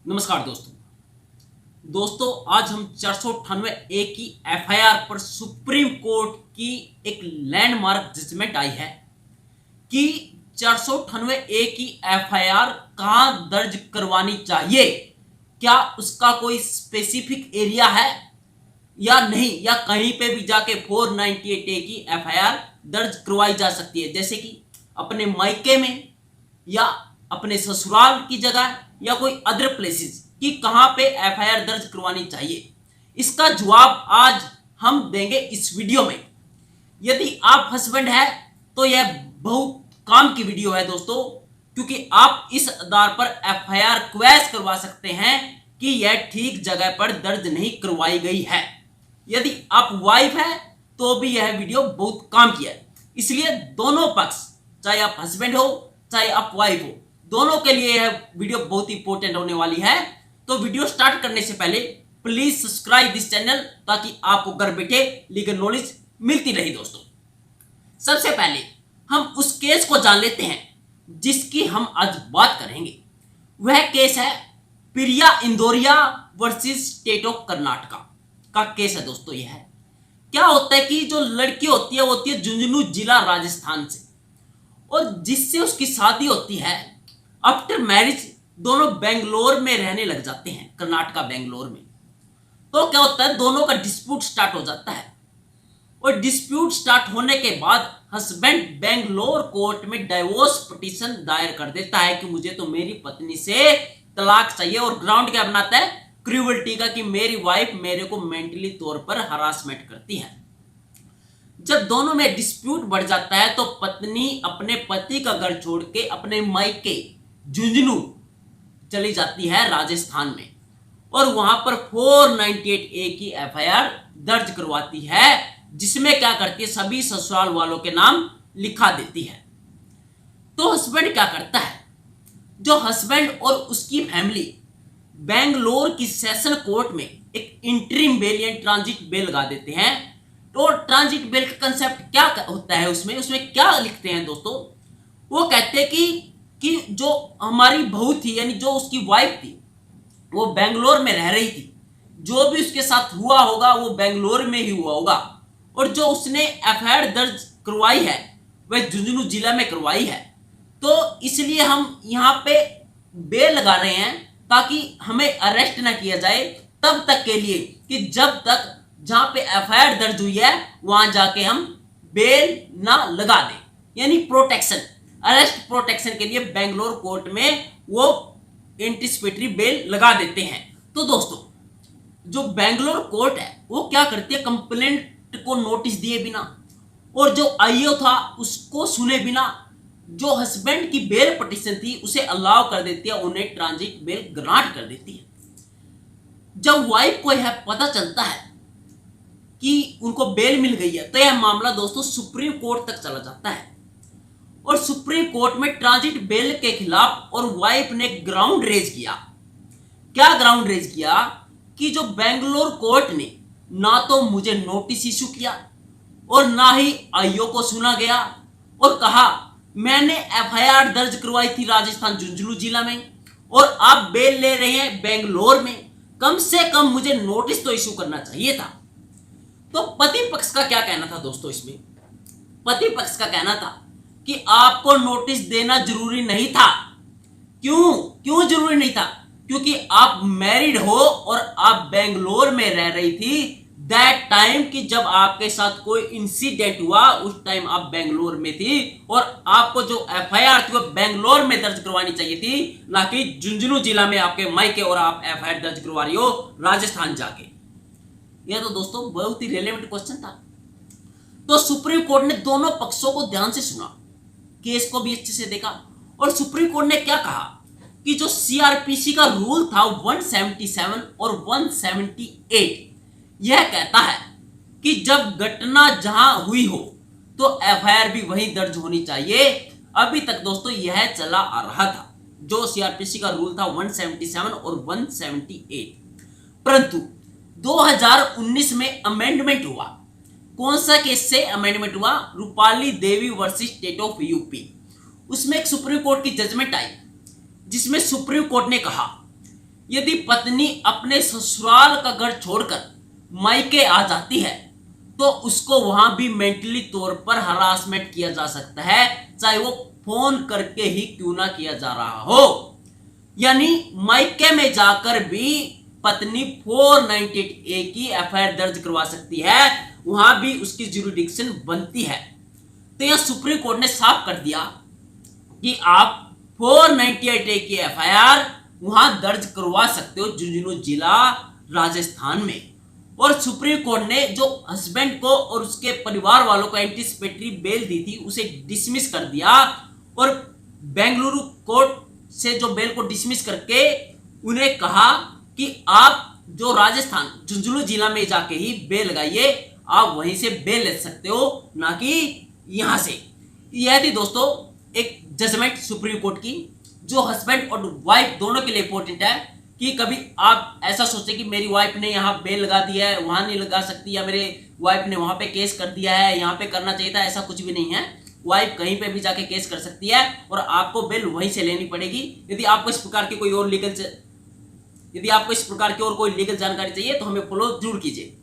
नमस्कार दोस्तों आज हम 498 की एफआईआर पर सुप्रीम कोर्ट की एक लैंडमार्क जजमेंट आई है कि 498 की एफआईआर कहां दर्ज करवानी चाहिए। क्या उसका कोई स्पेसिफिक एरिया है या नहीं, या कहीं पे भी जाके 498 की एफआईआर दर्ज करवाई जा सकती है, जैसे कि अपने मायके में या अपने ससुराल की जगह या कोई अदर प्लेसेस कि कहां पे एफआईआर दर्ज करवानी चाहिए। इसका जवाब आज हम देंगे इस वीडियो में। यदि आप हस्बैंड है तो यह बहुत काम की वीडियो है दोस्तों, क्योंकि आप इस आधार पर एफआईआर क्वेश करवा सकते हैं कि यह ठीक जगह पर दर्ज नहीं करवाई गई है। यदि आप वाइफ है तो भी यह वीडियो बहुत काम की है, इसलिए दोनों पक्ष, चाहे आप हस्बैंड हो चाहे आप वाइफ हो, दोनों के लिए यह वीडियो बहुत इंपॉर्टेंट होने वाली है। तो वीडियो स्टार्ट करने से पहले प्लीज सब्सक्राइब दिस चैनल ताकि आपको घर बैठे लीगल नॉलेज मिलती रहे। दोस्तों सबसे पहले हम उस केस को जान लेते हैं जिसकी हम आज बात करेंगे। वह केस है Priya Indoria versus state of Karnataka का केस है। दोस्तों यह है, क्या होता है कि जो लड़की होती है वो होती है झुंझुनू जिला राजस्थान से, और जिससे उसकी शादी होती है आफ्टर मैरिज दोनों बेंगलोर में रहने लग जाते हैं, कर्नाटका बेंगलोर में। तो क्या होता है, दोनों का डिस्प्यूट स्टार्ट हो जाता है, और डिस्प्यूट स्टार्ट होने के बाद हस्बैंड बेंगलोर कोर्ट में डाइवोर्स पिटीशन दायर कर देता है कि मुझे तो मेरी पत्नी से तलाक चाहिए, और ग्राउंड क्या बनाता है, क्रूअल्टी का, कि मेरी वाइफ मेरे को मेंटली तौर पर हरासमेंट करती है। जब दोनों में डिस्प्यूट बढ़ जाता है तो पत्नी अपने पति का घर छोड़ के अपने मायके झुंझुनू चली जाती है राजस्थान में, और वहां पर 498A की एफआईआर दर्ज करवाती है, जिसमें क्या करती है, सभी ससुराल वालों के नाम लिखा देती है। तो हस्बैंड क्या करता है, जो हस्बैंड और उसकी फैमिली बेंगलोर की सेशन कोर्ट में एक इंटरिम बेल या ट्रांजिट बेल लगा देते हैं। तो ट्रांजिट बेल का कंसेप्ट क्या होता है, उसमें क्या लिखते हैं दोस्तों, वो कहते हैं कि जो हमारी बहू थी, यानी जो उसकी वाइफ थी, वो बेंगलोर में रह रही थी, जो भी उसके साथ हुआ होगा वो बेंगलोर में ही हुआ होगा, और जो उसने एफआईआर दर्ज करवाई है वह झुंझुनू जिला में करवाई है। तो इसलिए हम यहाँ पे बेल लगा रहे हैं ताकि हमें अरेस्ट ना किया जाए तब तक के लिए, कि जब तक जहां पे एफआईआर दर्ज हुई है वहां जाके हम बेल ना लगा दें, यानी प्रोटेक्शन, अरेस्ट प्रोटेक्शन के लिए बेंगलोर कोर्ट में वो एंटिसिपेटरी बेल लगा देते हैं। तो दोस्तों जो बेंगलोर कोर्ट है वो क्या करती है, कंप्लेंट को नोटिस दिए बिना और जो आईओ था उसको सुने बिना जो हस्बैंड की बेल पिटीशन थी उसे अलाउ कर देती है, उन्हें ट्रांजिट बेल ग्रांट कर देती है। जब वाइफ को यह पता चलता है कि उनको बेल मिल गई है तो यह मामला दोस्तों सुप्रीम कोर्ट तक चला जाता है, और सुप्रीम कोर्ट में ट्रांजिट बेल के खिलाफ और वाइफ ने ग्राउंड रेज किया। क्या ग्राउंड रेज किया कि जो बेंगलोर कोर्ट ने ना तो मुझे नोटिस इशू किया और ना ही आईओ को सुना गया, और कहा मैंने एफआईआर दर्ज करवाई थी राजस्थान झुंझुनू जिला में और आप बेल ले रहे हैं बेंगलोर में, कम से कम मुझे नोटिस तो इशू करना चाहिए था। तो पति पक्ष का क्या कहना था दोस्तों, इसमें पति पक्ष का कहना था कि आपको नोटिस देना जरूरी नहीं था। क्यों जरूरी नहीं था, क्योंकि आप मैरिड हो और आप बेंगलोर में रह रही थी दैट टाइम, कि जब आपके साथ कोई इंसिडेंट हुआ उस टाइम आप बेंगलोर में थी, और आपको जो एफआईआर थी वो बेंगलोर में दर्ज करवानी चाहिए थी, ना कि झुंझुनू जिला में आपके मायके और आप एफआईआर दर्ज करवा रही हो राजस्थान जाके। यह तो दोस्तों बहुत ही रेलेवेंट क्वेश्चन था। तो सुप्रीम कोर्ट ने दोनों पक्षों को ध्यान से सुना, केस को भी अच्छे से देखा, और सुप्रीम कोर्ट ने क्या कहा कि जो सीआरपीसी का रूल था 177 और 178 यह कहता है कि जब घटना जहां हुई हो तो एफआईआर भी वहीं दर्ज होनी चाहिए। अभी तक दोस्तों यह चला आ रहा था, जो सीआरपीसी का रूल था 177 और 178, परंतु 2019 में अमेंडमेंट हुआ। कौन सा केस से अमेंडमेंट हुआ, रूपाली देवी वर्सेस स्टेट ऑफ यूपी। उसमें एक सुप्रीम कोर्ट की जजमेंट आई जिसमें सुप्रीम कोर्ट ने कहा यदि पत्नी अपने ससुराल का घर छोड़कर मायके आ जाती है तो उसको वहां भी मेंटली तौर पर हरासमेंट किया जा सकता है, चाहे वो फोन करके ही क्यों ना किया जा रहा हो। यानी मायके में जाकर भी पत्नी 498A की एफआईआर दर्ज करवा सकती है, वहां भी उसकी ज्यूरिडिक्शन बनती है। तो यह सुप्रीम कोर्ट ने साफ कर दिया कि आप 498A की एफआईआर वहां दर्ज करवा सकते हो, झुंझुनू जिला राजस्थान में। और सुप्रीम कोर्ट ने जो हस्बैंड को और उसके परिवार वालों को एंटीसिपेटरी बेल दी थी उसे डिसमिस कर दिया, और बेंगलुरु कोर्ट से जो बेल को डिसमिस करके उन्हें कहा कि आप जो राजस्थान झुंझुनू जिला में जाके ही बेल लगाइए, आप वहीं से बेल ले सकते हो, ना कि यहां से। यह थी दोस्तों एक जजमेंट सुप्रीम कोर्ट की, जो हस्बैंड और वाइफ दोनों के लिए इंपॉर्टेंट है। कि कभी आप ऐसा सोचे कि मेरी वाइफ ने यहाँ बेल लगा दी है, वहां नहीं लगा सकती, या मेरे वाइफ ने वहां पे केस कर दिया है, यहाँ पे करना चाहिए था, ऐसा कुछ भी नहीं है। वाइफ कहीं पे भी जाके केस कर सकती है और आपको बेल वहीं से लेनी पड़ेगी। यदि आपको इस प्रकार की कोई और लीगल जानकारी चाहिए तो हमें फॉलो जरूर कीजिए।